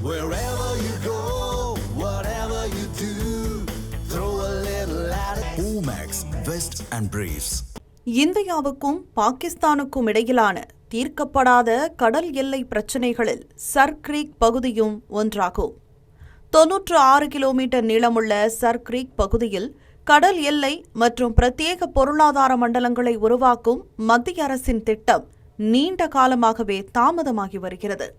Wherever you go, whatever you do, throw a little at it. Omax, Vest and Briefs. இந்தியாவுக்கும் பாகிஸ்தானுக்கும் இடையிலான தீர்க்கப்படாத கடல் எல்லை பிரச்சினைகளில் சர் கிரீக் பகுதியும் ஒன்றாகும். 96 கிலோமீட்டர் நீளமுள்ள சர் கிரீக் பகுதியில் கடல் எல்லை மற்றும் பிரத்யேக பொருளாதார மண்டலங்களை உருவாக்கும் மத்திய அரசின் திட்டம் நீண்ட காலமாகவே தாமதமாகி வருகிறது.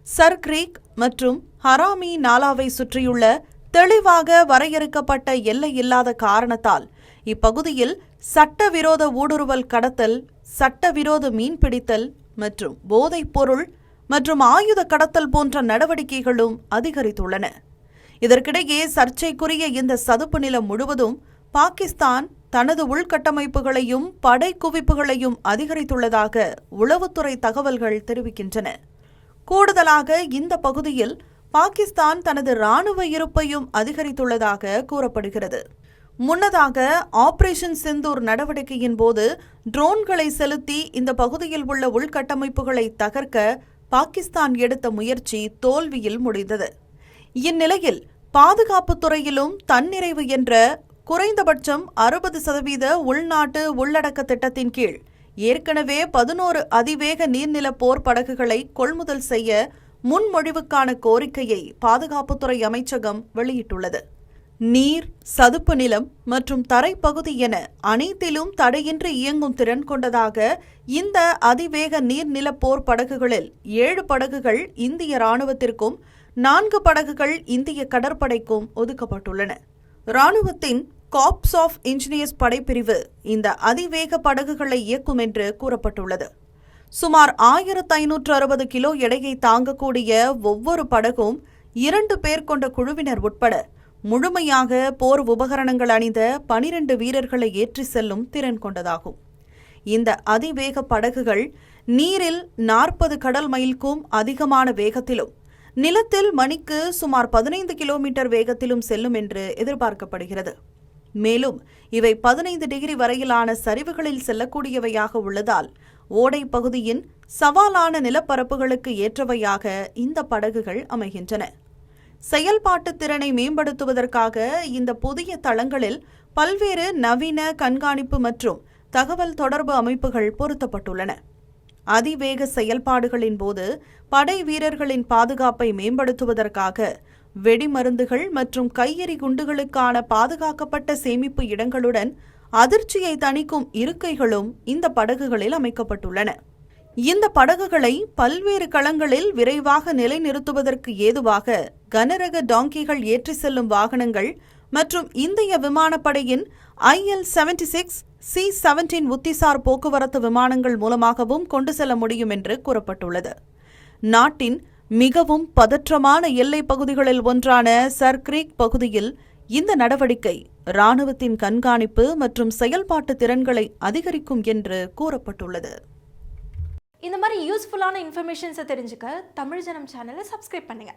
சர் கிரீக் மற்றும் ஹராமி நாலாவை சுற்றியுள்ள தெளிவாக வரையறுக்கப்பட்ட எல்லை இல்லாத காரணத்தால் இப்பகுதியில் சட்டவிரோத ஊடுருவல் கடத்தல், சட்டவிரோத மீன்பிடித்தல் மற்றும் போதைப்பொருள் மற்றும் ஆயுத கடத்தல் போன்ற நடவடிக்கைகளும் அதிகரித்துள்ளன. இதற்கிடையே சர்ச்சைக்குரிய இந்த சதுப்பு நிலம் முழுவதும் பாகிஸ்தான் தனது உள்கட்டமைப்புகளையும் படை குவிப்புகளையும் அதிகரித்துள்ளதாக உளவுத்துறை தகவல்கள் தெரிவிக்கின்றன. கூடுதலாக இந்த பகுதியில் பாகிஸ்தான் தனது இராணுவ இருப்பையும் அதிகரித்துள்ளதாக கூறப்படுகிறது. முன்னதாக ஆபரேஷன் சிந்தூர் நடவடிக்கையின் போது ட்ரோன்களை செலுத்தி இந்த பகுதியில் உள்ள உள்கட்டமைப்புகளை தகர்க்க பாகிஸ்தான் எடுத்த முயற்சி தோல்வியில் முடிந்தது. இந்நிலையில் பாதுகாப்புத் துறையிலும் தன்னிறைவு என்ற குறைந்தபட்சம் 60% உள்நாட்டு உள்ளடக்க திட்டத்தின் கீழ் ஏற்கனவே 11 அதிவேக நீர்நில போர் படகுகளை கொள்முதல் செய்ய முன்மொழிவுக்கான கோரிக்கையை பாதுகாப்புத்துறை அமைச்சகம் வெளியிட்டுள்ளது. நீர், சதுப்பு நிலம் மற்றும் தரைப்பகுதி என அனைத்திலும் தடையின்றி இயங்கும் திறன் கொண்டதாக இந்த அதிவேக நீர்நில போர் படகுகளில் 7 படகுகள் இந்திய இராணுவத்திற்கும் 4 படகுகள் இந்திய கடற்படைக்கும் ஒதுக்கப்பட்டுள்ளன. இராணுவத்தின் கார்ப்ஸ் ஆஃப் இன்ஜினியர்ஸ் படைப்பிரிவு இந்த அதிவேக படகுகளை இயக்கும் என்று கூறப்பட்டுள்ளது. சுமார் 1560 கிலோ எடையை தாங்கக்கூடிய ஒவ்வொரு படகும் 2 பேர் கொண்ட குழுவினர் உட்பட முழுமையாக போர் உபகரணங்கள் அணிந்த 12 வீரர்களை ஏற்றி செல்லும் திறன் கொண்டதாகும். இந்த அதிவேக படகுகள் நீரில் 40 கடல் மைலுக்கும் அதிகமான வேகத்திலும் நிலத்தில் மணிக்கு சுமார் 15 கிலோமீட்டர் வேகத்திலும் செல்லும் என்று எதிர்பார்க்கப்படுகிறது. மேலும் இவை 15 டிகிரி வரையிலான சரிவுகளில் செல்லக்கூடியவையாக உள்ளதால் ஓடை பகுதியின் சவாலான நிலப்பரப்புகளுக்கு ஏற்றவையாக இந்த படகுகள் அமைகின்றன. செயல்பாட்டு திறனை மேம்படுத்துவதற்காக இந்த புதிய தளங்களில் பல்வேறு நவீன கண்காணிப்பு மற்றும் தகவல் தொடர்பு அமைப்புகள் பொருத்தப்பட்டுள்ளன. அதிவேக செயல்பாடுகளின் போது படை வீரர்களின் பாதுகாப்பை மேம்படுத்துவதற்காக வெடிமருந்துகள் மற்றும் கையெறி குண்டுகளுக்கான பாதுகாக்கப்பட்ட சேமிப்பு இடங்களுடன் அதிர்ச்சியை தணிக்கும் இருக்கைகளும் இந்த படகுகளில் அமைக்கப்பட்டுள்ளன. இந்த படகுகளை பல்வேறு களங்களில் விரைவாக நிலைநிறுத்துவதற்கு ஏதுவாக கனரக டாங்கிகள் ஏற்றி செல்லும் வாகனங்கள் மற்றும் இந்திய விமானப்படையின் IL-76 C-17 உத்திசார் போக்குவரத்து விமானங்கள் மூலமாகவும் கொண்டு செல்ல முடியும் என்று கூறப்பட்டுள்ளது. நாட்டின் மிகவும் பதற்றமான எல்லைப் பகுதிகளில் ஒன்றான சர் கிரீக் பகுதியில் இந்த நடவடிக்கை இராணுவத்தின் கண்காணிப்பு மற்றும் செயல்பாட்டு திறன்களை அதிகரிக்கும் என்று கூறப்பட்டுள்ளது. இந்த மாதிரி யூஸ்ஃபுல்லான இன்ஃபர்மேஷன்ஸை தெரிஞ்சுக்க தமிழ் ஜனம் சேனலை சப்ஸ்கிரைப் பண்ணுங்க.